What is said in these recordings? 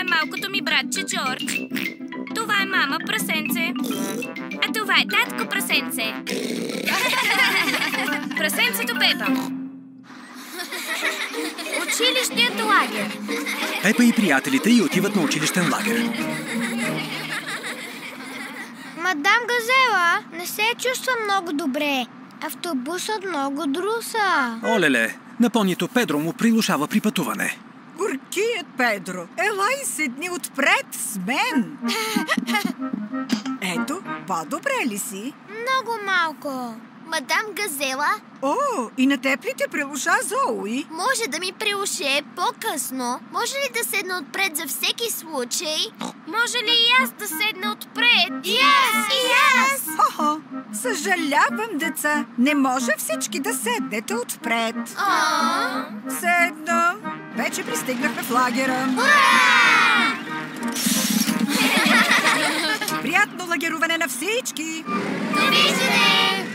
малкото ми братче Джордж. Това е мама Прасенце. А това е татко Прасенце. Прасенцето Пепа. Училищният лагер. Пепа и приятелите й отиват на училищен лагер. Мадам Газела, не се чувствам много добре. Автобусът много друса. Олеле, на понито Педро му прилушава при пътуване. Горкият Педро, ела и седни отпред с мен. Ето, по-добре ли си? Много малко. Мадам Газела, О, и на теб ли те прилуша Зоуи? може да ми приуше по-късно? Може ли да седна отпред за всеки случай? Може ли и аз да седна отпред? И аз! Хо-хо, съжалявам, деца. Не може всички да седнете отпред. Седна. Вече пристигнахме в лагера. Приятно лагеруване на всички! Довиждане!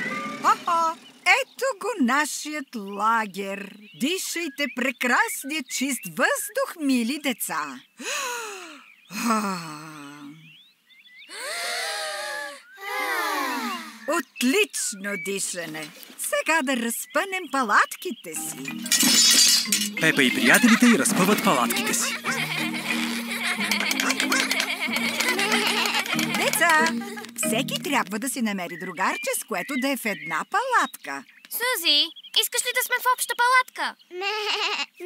Хо-хо! Ето го нашият лагер. Дишайте прекрасния чист въздух, мили деца. Отлично дишане. Сега да разпънем палатките си. Пепа и приятелите й разпъват палатките си. Деца, всеки трябва да си намери другарче, с което да е в една палатка. Сузи, искаш ли да сме в обща палатка?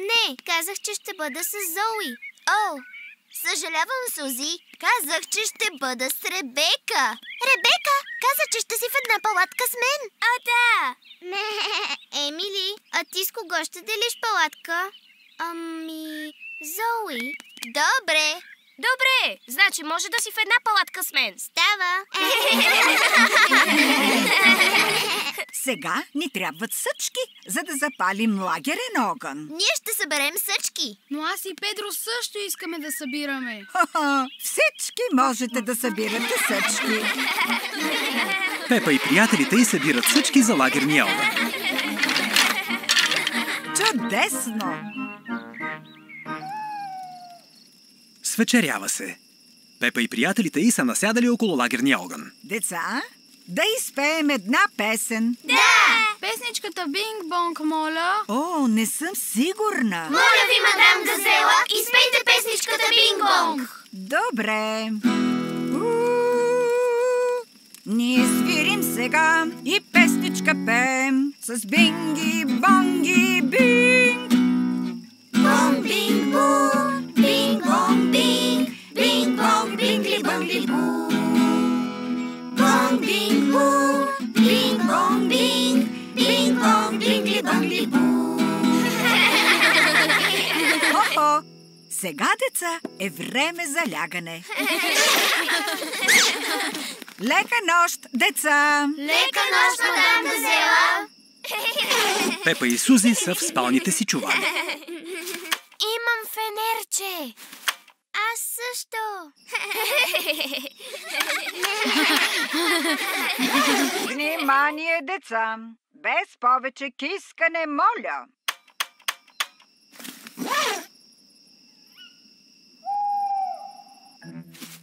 Не, казах, че ще бъда с Зоуи. О, съжалявам, Сузи. Казах, че ще бъда с Ребека. Ребека, каза, че ще си в една палатка с мен. А, да! Емили, а ти с кого ще делиш палатка? Зоуи. Добре. Добре, значи може да си в една палатка с мен. Става. Сега ни трябват съчки, за да запалим лагерен огън. Ние ще съберем съчки. Но аз и Педро също искаме да събираме. Ха-ха, всички можете да събирате съчки. Пепа и приятелите й събират съчки за лагерния огън. Чудесно! Свечерява се. Пепа и приятелите й са насядали около лагерния огън. Деца, да изпеем една песен. Песничката Бинг-бонг, моля. О, не съм сигурна. Моля ви, мадам Газела, изпейте песничката Бинг-бонг. Добре. Ние свирим сега и песничка пеем с бинги-бонги бинг. Бонг, бинг, бу, бинг, бонг, бинг, бинг, бонг, бингли, бангли, бу. Бонг, бинг, бу, бинг, бонг, бинг, бинг, бонг, бингли, бангли, бу. Хо-хо! Сега, деца, е време за лягане. Лека нощ, деца! Лека нощ, мадам Газела. Пепа и Сузи са в спалните си чували. Имам фенерче. Аз също. Внимание, деца! Без повече кискане, моля!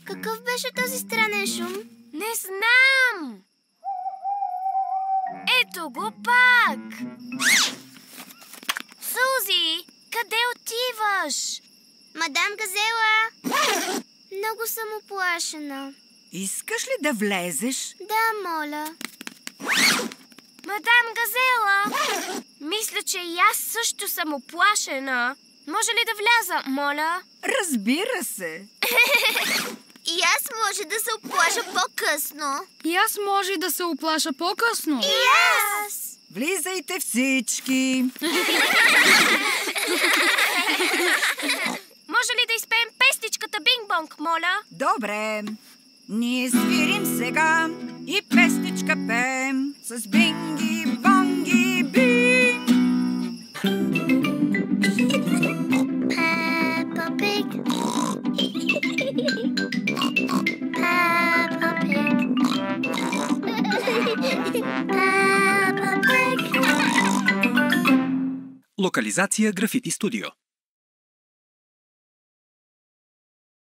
Какъв беше този странен шум? Не знам. Ето го пак. Сузи, къде отиваш? Мадам Газела! Много съм уплашена. Искаш ли да влезеш? Да, моля. Мадам Газела, мисля, че и аз също съм уплашена. Може ли да вляза, моля? Разбира се! И аз може да се оплаша по-късно. И аз може да се оплаша по-късно. И аз! Влизайте всички! Може ли да изпеем песничката Бинг-бонг, моля? Добре! Ние свирим сега и песничка пеем с бинги-бонги бинг! Peppa Pig. Peppa Pig. Peppa Pig. Локализация Графити Студио.